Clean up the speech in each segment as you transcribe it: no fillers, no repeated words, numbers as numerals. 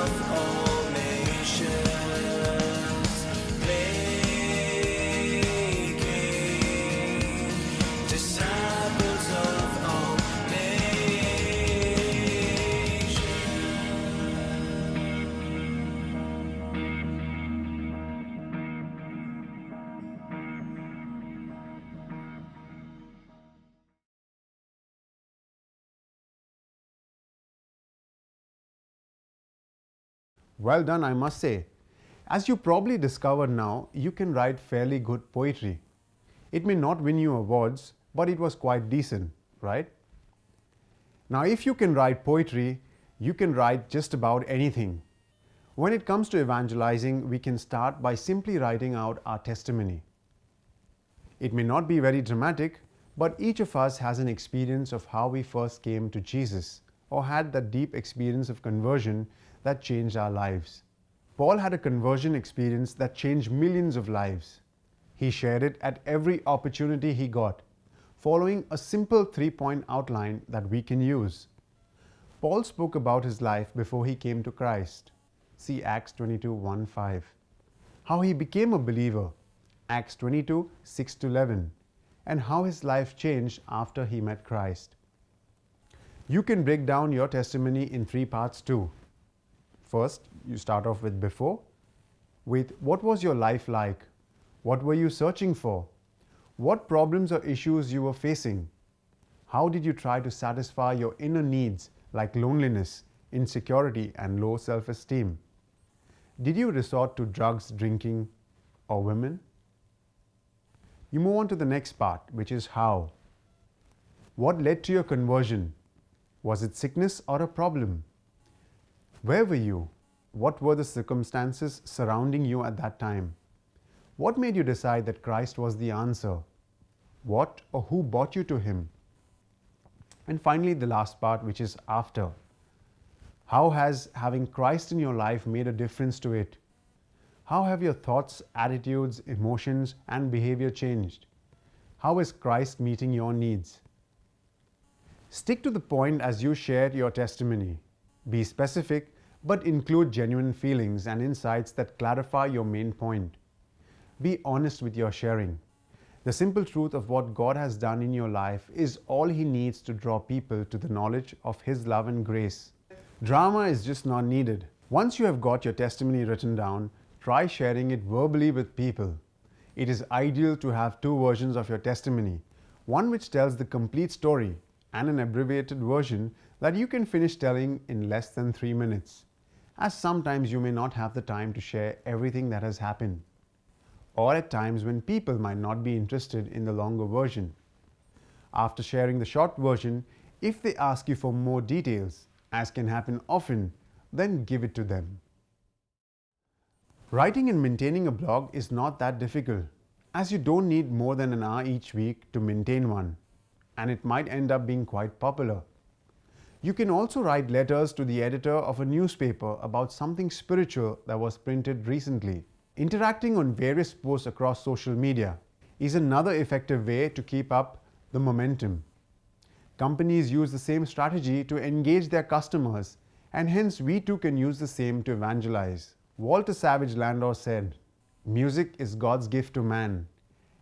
of all nations, making disciples of all nations. Well done, I must say. As you probably discovered now, you can write fairly good poetry. It may not win you awards, but it was quite decent, right? Now, if you can write poetry, you can write just about anything. When it comes to evangelizing, we can start by simply writing out our testimony. It may not be very dramatic, but each of us has an experience of how we first came to Jesus or had that deep experience of conversion that changed our lives. Paul had a conversion experience that changed millions of lives. He shared it at every opportunity he got, following a simple 3-point outline that we can use. Paul spoke about his life before he came to Christ. See Acts 22:1-5. How he became a believer. Acts 22:6-11. And how his life changed after he met Christ. You can break down your testimony in 3 parts too. First, you start off with before, with what was your life like? What were you searching for? What problems or issues you were facing? How did you try to satisfy your inner needs like loneliness, insecurity, and low self-esteem? Did you resort to drugs, drinking, or women? You move on to the next part, which is how. What led to your conversion? Was it sickness or a problem? Where were you? What were the circumstances surrounding you at that time? What made you decide that Christ was the answer? What or who brought you to Him? And finally, the last part, which is after. How has having Christ in your life made a difference to it? How have your thoughts, attitudes, emotions, and behavior changed? How is Christ meeting your needs? Stick to the point as you share your testimony. Be specific, but include genuine feelings and insights that clarify your main point. Be honest with your sharing. The simple truth of what God has done in your life is all He needs to draw people to the knowledge of His love and grace. Drama is just not needed. Once you have got your testimony written down, try sharing it verbally with people. It is ideal to have 2 versions of your testimony, one which tells the complete story and an abbreviated version that you can finish telling in less than 3 minutes, as sometimes you may not have the time to share everything that has happened, or at times when people might not be interested in the longer version. After sharing the short version, if they ask you for more details, as can happen often, then give it to them. Writing and maintaining a blog is not that difficult, as you don't need more than an hour each week to maintain one, and it might end up being quite popular. You can also write letters to the editor of a newspaper about something spiritual that was printed recently. Interacting on various posts across social media is another effective way to keep up the momentum. Companies use the same strategy to engage their customers, and hence we too can use the same to evangelize. Walter Savage Landor said, "Music is God's gift to man,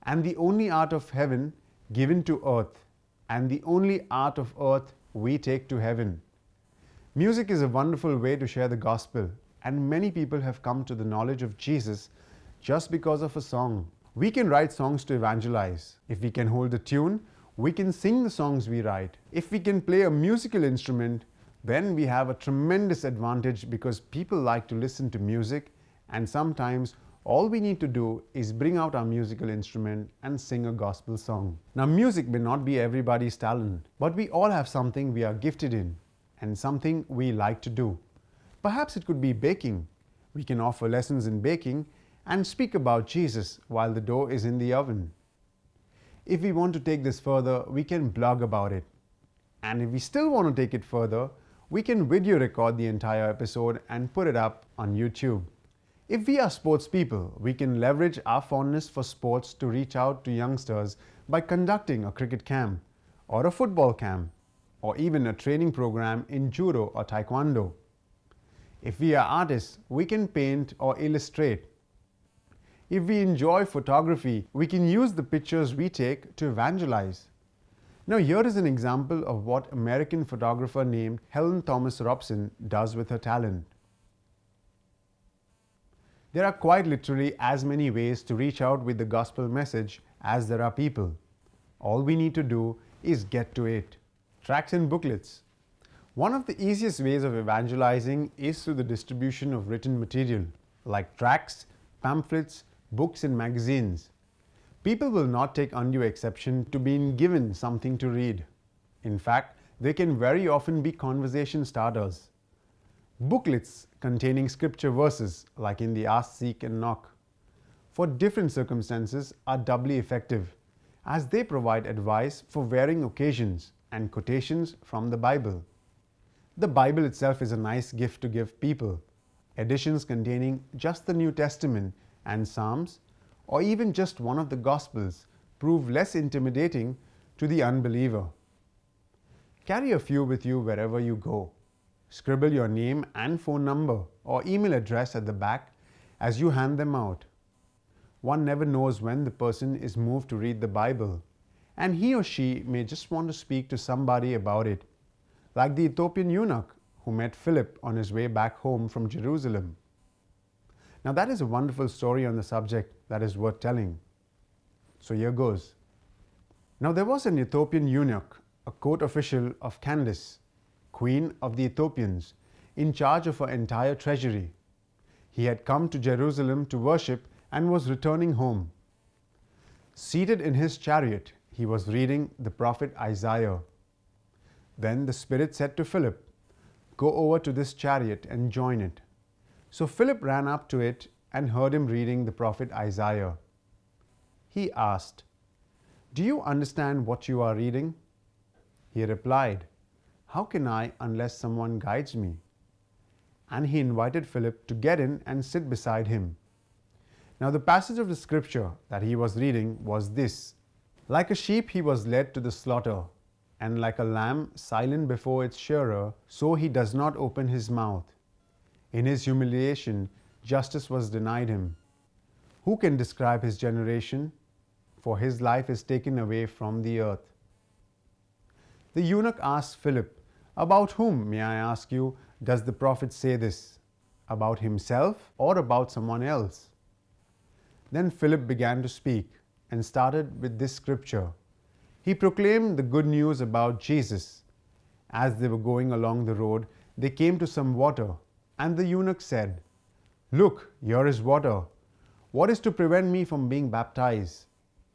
and the only art of heaven given to earth, and the only art of earth we take to heaven." Music is a wonderful way to share the gospel, and many people have come to the knowledge of Jesus just because of a song. We can write songs to evangelize. If we can hold a tune, we can sing the songs we write. If we can play a musical instrument, then we have a tremendous advantage because people like to listen to music, and sometimes all we need to do is bring out our musical instrument and sing a gospel song. Now, music may not be everybody's talent, but we all have something we are gifted in and something we like to do. Perhaps it could be baking. We can offer lessons in baking and speak about Jesus while the dough is in the oven. If we want to take this further, we can blog about it. And if we still want to take it further, we can video record the entire episode and put it up on YouTube. If we are sports people, we can leverage our fondness for sports to reach out to youngsters by conducting a cricket camp, or a football camp, or even a training program in judo or taekwondo. If we are artists, we can paint or illustrate. If we enjoy photography, we can use the pictures we take to evangelize. Now, here is an example of what American photographer named Helen Thomas Robson does with her talent. There are quite literally as many ways to reach out with the gospel message as there are people. All we need to do is get to it. Tracts and booklets. One of the easiest ways of evangelizing is through the distribution of written material, like tracts, pamphlets, books, and magazines. People will not take undue exception to being given something to read. In fact, they can very often be conversation starters. Booklets containing scripture verses, like in the Ask, Seek, and Knock, for different circumstances are doubly effective, as they provide advice for varying occasions and quotations from the Bible. The Bible itself is a nice gift to give people. Editions containing just the New Testament and Psalms, or even just one of the Gospels, prove less intimidating to the unbeliever. Carry a few with you wherever you go. Scribble your name and phone number or email address at the back as you hand them out. One never knows when the person is moved to read the Bible, and he or she may just want to speak to somebody about it, like the Ethiopian eunuch who met Philip on his way back home from Jerusalem. Now, that is a wonderful story on the subject that is worth telling. So here goes. Now, there was an Ethiopian eunuch, a court official of Candace, queen of the Ethiopians, in charge of her entire treasury. He had come to Jerusalem to worship and was returning home. Seated in his chariot, he was reading the prophet Isaiah. Then the Spirit said to Philip, "Go over to this chariot and join it." So Philip ran up to it and heard him reading the prophet Isaiah. He asked, "Do you understand what you are reading?" He replied, "How can I unless someone guides me?" And he invited Philip to get in and sit beside him. Now the passage of the scripture that he was reading was this: "Like a sheep he was led to the slaughter, and like a lamb silent before its shearer, so he does not open his mouth. In his humiliation, justice was denied him. Who can describe his generation? For his life is taken away from the earth." The eunuch asked Philip, "About whom, may I ask you, does the prophet say this? About himself or about someone else?" Then Philip began to speak and started with this scripture. He proclaimed the good news about Jesus. As they were going along the road, they came to some water, and the eunuch said, "Look, here is water. What is to prevent me from being baptized?"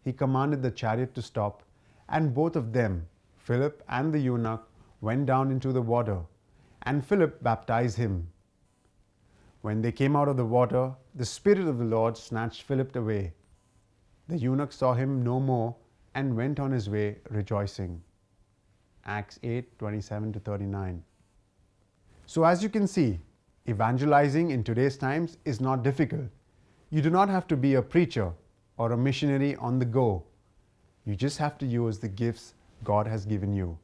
He commanded the chariot to stop, and both of them, Philip and the eunuch, went down into the water, and Philip baptized him. When they came out of the water, the Spirit of the Lord snatched Philip away. The eunuch saw him no more and went on his way rejoicing. Acts 8:27-39. So as you can see, evangelizing in today's times is not difficult. You do not have to be a preacher or a missionary on the go. You just have to use the gifts God has given you.